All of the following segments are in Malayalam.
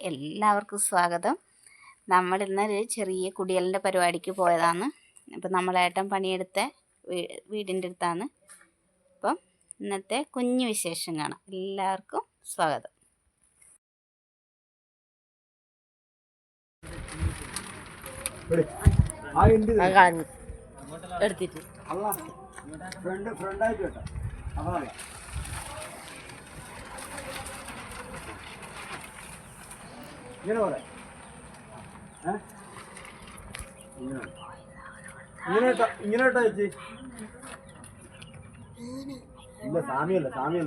എല്ലാവർക്കും സ്വാഗതം. നമ്മൾ ഇന്നൊരു ചെറിയ കുടിയലിൻ്റെ പരിപാടിക്ക് പോയതാണ്. അപ്പം നമ്മളേട്ടൻ പണിയെടുത്ത വീടിൻ്റെ അടുത്താണ്. അപ്പം ഇന്നത്തെ കുഞ്ഞു വിശേഷം കാണാം. എല്ലാവർക്കും സ്വാഗതം. എടുത്തിട്ട് ഇങ്ങനെ പറയാം. ഇങ്ങനെ കേട്ടോ ചേച്ചി. ഇല്ല സാമിയല്ല സാമി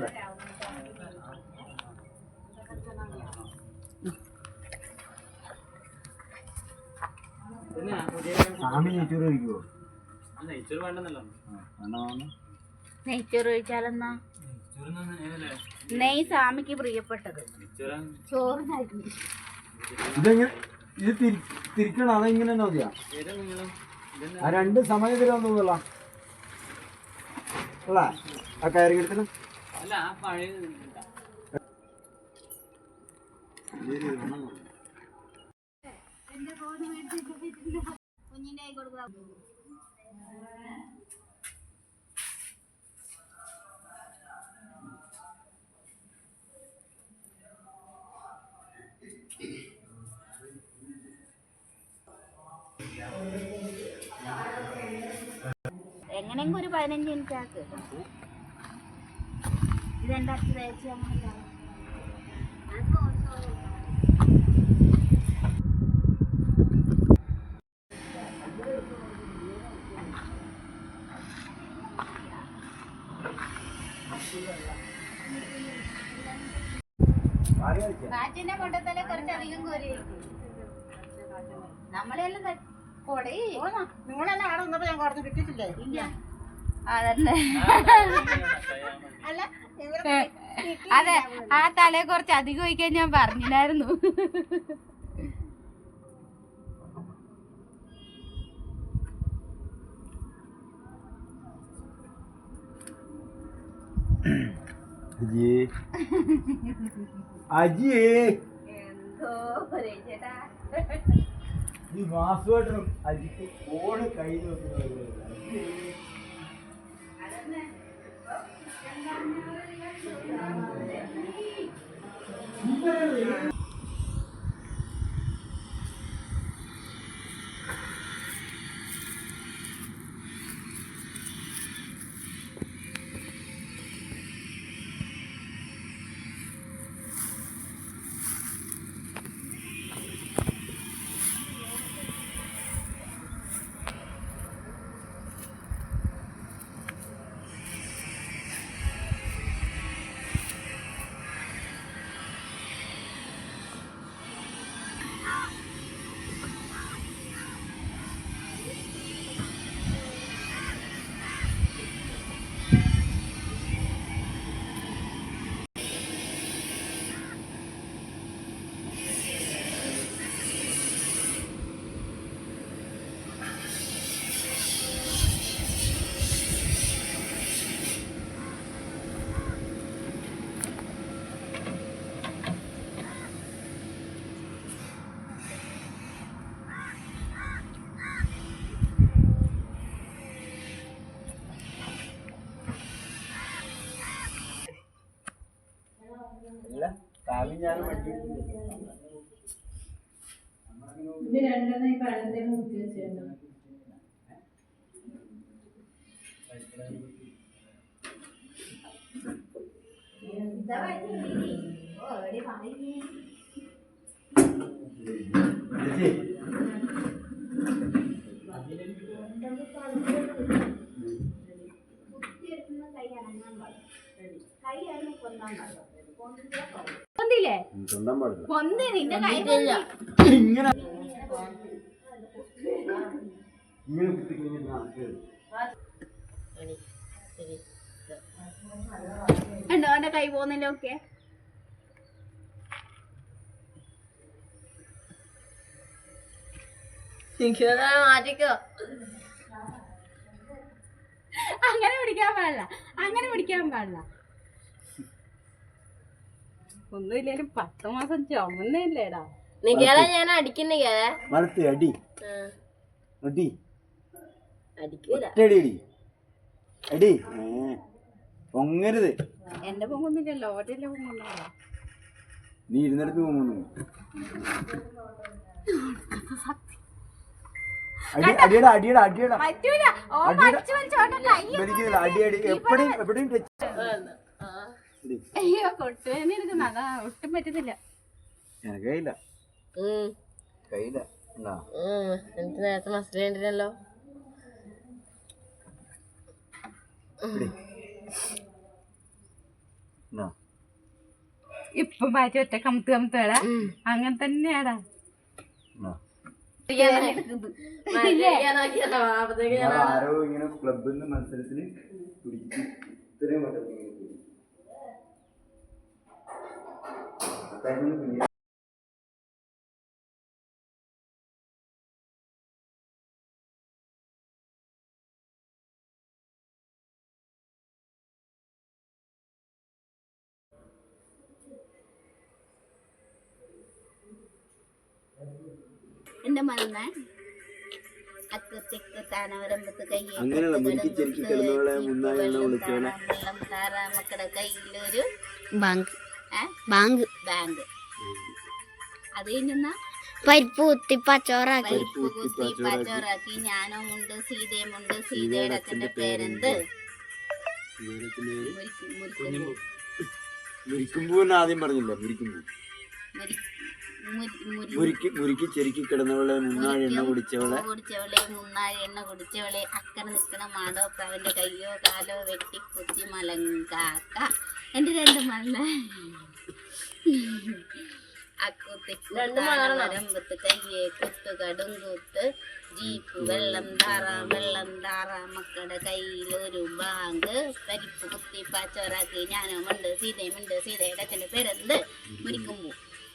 നെയ്ച്ചോറ് കഴിക്കുവോ? നെയ്ച്ചോറ് കഴിച്ചാലെന്നാ? നെയ് സ്വാമിക്ക് പ്രിയപ്പെട്ടത് ചോറിനായിരുന്നു. ഇതെങ്ങനെ ഇത് തിരിക്കണം? അതെങ്ങനെ മതിയാ? ആ രണ്ട് സമയത്തിലാന്ന് തോന്നുന്നില്ല അല്ല ആ കയറി കിടക്കണം. എങ്ങനെയെങ്കിലും ഒരു 15 മിനിറ്റ് ആക്ക്. ഇതെന്റെ അച്ഛൻ തേച്ച് കാറ്റിന്റെ കൊണ്ടത്തല്ലേ കുറച്ചധികം കോരിയിരിക്കും. നമ്മളെല്ലാം നിങ്ങളെല്ലാം ആടെ വന്നപ്പോ ഞാൻ കുറച്ച് കിട്ടിയിട്ടില്ലേ? ഇല്ല അതല്ലേ അതെ, ആ തലയെ കുറച്ച് അധികം ഒഴിക്കാൻ ഞാൻ പറഞ്ഞില്ലായിരുന്നു. എന്തോ ചേട്ടാ ഈ വാസുവായിട്ടും അജിക്ക് ഫോണ് കയ്യിൽ വെക്കുന്നത്. ഇത് രണ്ടെണ്ണം ഈ പഴത്തിൽ മുക്കി വെച്ചിട്ടുണ്ട്. എന്റെ കൈ പോകുന്നില്ല. ഓക്കെ മാറ്റിക്കോ. അങ്ങനെ പിടിക്കാൻ പാടില്ല, അങ്ങനെ പിടിക്കാൻ പാടില്ല. ഒന്നുമില്ലേലും 10 മാസം ചുമന്നല്ലേടാ. നിക്കാതെ ഞാൻ അടിക്കുന്നിക്കാതെ മലത്ത് അടി അടി അടിക്കൂല. അടി അടി അടി പൊങ്ങരുത്. എന്റെ പൊങ്ങൊന്നുമില്ലല്ലോ, ഓട്ടയിലെ പൊങ്ങുണ്ടോ. നീ ഇരുന്നിടത്ത് പോകുന്നു. അടിയടാ അടിയടാ അടിയടാ പറ്റൂല. ഓ മരിച്ചു വലിച്ചോട്ടെ കൈ. വലിക്കുന്നില്ല. അടി അടി എപ്പോഴും എപ്പോഴും ടച്ച്. അയ്യോ കൊട്ടുവേന എടുക്കുന്ന അതാ ഒട്ടും പറ്റുന്നില്ല. എനിക്ക് കയ്യില്ല കയ്യില്ല. എനിക്ക് നേരത്തെ മസിലുണ്ടല്ലോ. ഇപ്പൊ മാറ്റി ഒറ്റ കമത്തുവേടാ. അങ്ങനെ തന്നെയാടാ. ആരോ ഇങ്ങനെ ക്ലബിൽ നിന്ന് മത്സരത്തിന് പിടിച്ച് ഇത്രയും വട്ടത്തിൽ എന്റെ മരുന്ന അങ്ങനെയുള്ള മുറുക്കി ചെറുക്കി കിടന്നോളെ മുന്നായി വിളിച്ചോളെ മക്കളുടെ കയ്യിലൊരു ബാങ്ക് ബാങ്ക് ബാങ്ക്. അത് കഴിഞ്ഞാ പരിപ്പ് കുത്തി പച്ചോറാക്കി പരിപ്പ് കുത്തി പച്ചോറാക്കി. ഞാനുമുണ്ട് സീതയുമുണ്ട്. സീതയുടെ അച്ഛന്റെ പേരെന്ത്? മുരിക്കുമ്പൂ ആദ്യം പറഞ്ഞില്ല. മുരിക്കി ചെറുക്കി കിടന്നവളെ മുന്നാഴി എണ്ണ കുടിച്ചവളെ മുന്നാഴി എണ്ണ കുടിച്ചവളെ അക്കരെ നിക്കണ മാടോ അവന്റെ കയ്യോ കാലോ വെട്ടി കുത്തി മലങ്കാക്ക. എന്റെ 2 മല അക്കുത്തിരമ്പത്ത് കയ്യെ കുത്തു കടുങ്കൂത്ത് ജീപ്പ് വെള്ളം താറ മക്കളുടെ കയ്യിലൊരു ബാങ്ക്. പരിപ്പ് കുത്തി പച്ചോറാക്കി. ഞാനുമുണ്ട് സീതയുമുണ്ട്. സീതയുടെ അച്ഛന്റെ പേരെന്ത്? മുരിക്കുമ്പൂ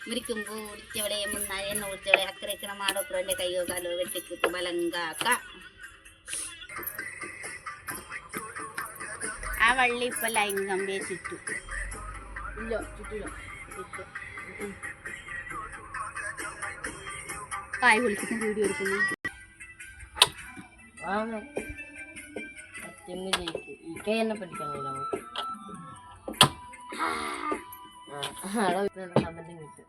കുടിച്ചവളെ മുന്നാഴി എണ്ണ കുടിച്ചവളെ അക്കരക്കണ മാടോപ്പുറന്റെ കയ്യോ കാലോ വെട്ടിക്കുത്തു മലങ്കാക്ക. ആ വള്ളി ഇപ്പൊ ലൈൻ കമ്പിയെ ചുറ്റു. ഇല്ല ചുറ്റില്ല. കായ് വിളിക്കുന്ന വീഡിയോ എടുക്കുന്നു. എന്നെ പഠിക്കാൻ കമന്റും കിട്ടും.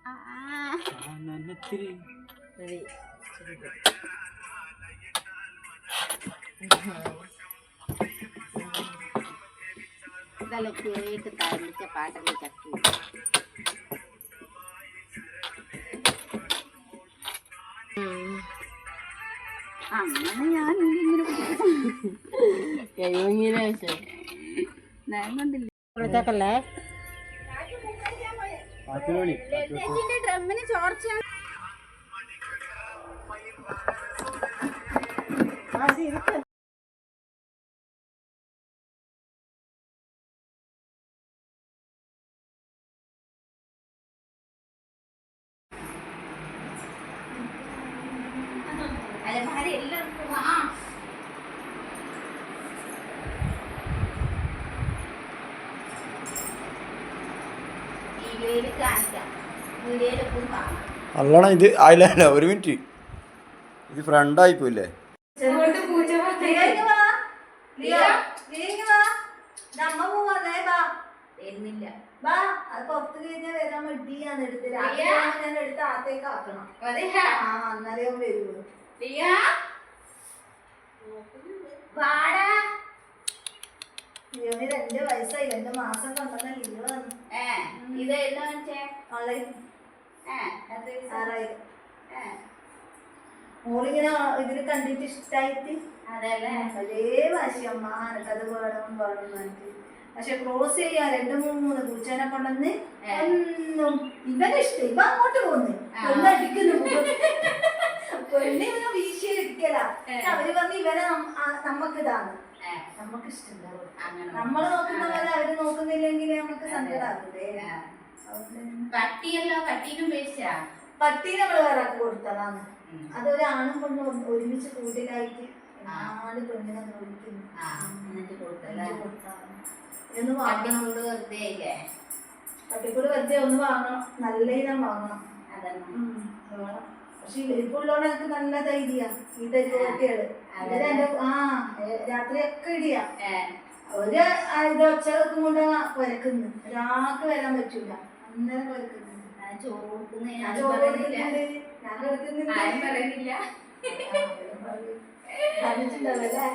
ഇതെല്ലാം കേട്ട് തരമിച്ച പാട്ടല്ലേ ചക്കു. അങ്ങനെ ഞാൻ ഇങ്ങനെ ഞാൻ കണ്ടില്ല. വിളിച്ചേക്കല്ലേ ഡ്രമ്മിന് ചോർച്ച. എല്ലാവർക്കും അല്ലണം ഇത് ആയില്ല. ഒരു മിനിറ്റ്, ഇത് ഫ്രണ്ടായി പോയില്ലേ? ഇവന് 2 വയസ്സായി. 2 മാസം കൊണ്ടുവന്ന ലീവ് വന്നു. മോളിങ്ങനെ ഇതില് കണ്ടിട്ട് ഇഷ്ടായിട്ട് വലിയ വാശിയമ്മ എനക്കത് വേണം പറഞ്ഞിട്ട്. പക്ഷെ ക്രോസ് ചെയ്യാ 2-3 പൂച്ചേനെ കൊണ്ടുവന്ന് ഒന്നും ഇവനിഷ്ടം. ഇവ അങ്ങോട്ട് പോന്ന് ഒന്നടിക്കുന്നു. പെണ്ണിങ്ങനെ വീശിയിരിക്കല. അവര് പറഞ്ഞ് ഇവനെ നമ്മക്ക് ഇതാണ്, നമ്മക്ക് ഇഷ്ടമുണ്ടാവും. നമ്മള് നോക്കുന്ന പോലെ അവര് നോക്കുന്നില്ലെങ്കിൽ നമുക്ക് സങ്കടാകൂലേ. പട്ടി നമ്മള് വേറെ കൊടുത്തതാണ്. അതൊരാണും പെണ്ണും ഒരുമിച്ച് കൂട്ടിലായിട്ട് പെണ്ണിനെ നോക്കുന്നു. പട്ടിക്കൂട് വെറുതെ ഒന്ന് വാങ്ങണം, നല്ല ഇനം വാങ്ങണം. അതന്നെ. വേണം. പക്ഷെ ഇവരിപ്പുള്ളോടെ എനിക്ക് നല്ല ധൈര്യ ഈ തരികുട്ടികള്. രാത്രിയൊക്കെ ഇടിയാ. ഒരു ഇത് ഒച്ച കൊണ്ട് കുരക്കുന്നു. ഒരാൾക്ക് വരാൻ പറ്റൂല, അന്നേരം കുരക്കുന്നു. ചോറ് കൊടുക്കുന്ന ഞാൻ ചോറ് കൊടുക്കുന്നുണ്ട്, ഞാൻ കൊടുക്കുന്നില്ല. പറഞ്ഞിട്ടുണ്ടാവല്ലേ?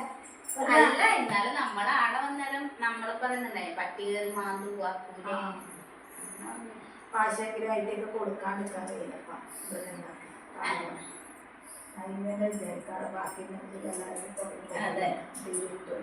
അല്ല, എന്നാലും നമ്മുടെ ആടെ വന്നാലും നമ്മളെ പറയുന്നുണ്ടായി പട്ടി കയറി മാന്തുക കൂടെ. പാശെങ്കിലും അതിൻ്റെയൊക്കെ കൊടുക്കാണ്ടിരിക്കാൻ കഴിയില്ലപ്പ. അതിനെ വിചാരിക്കാതെ ബാക്കി അതെ. കിട്ടും.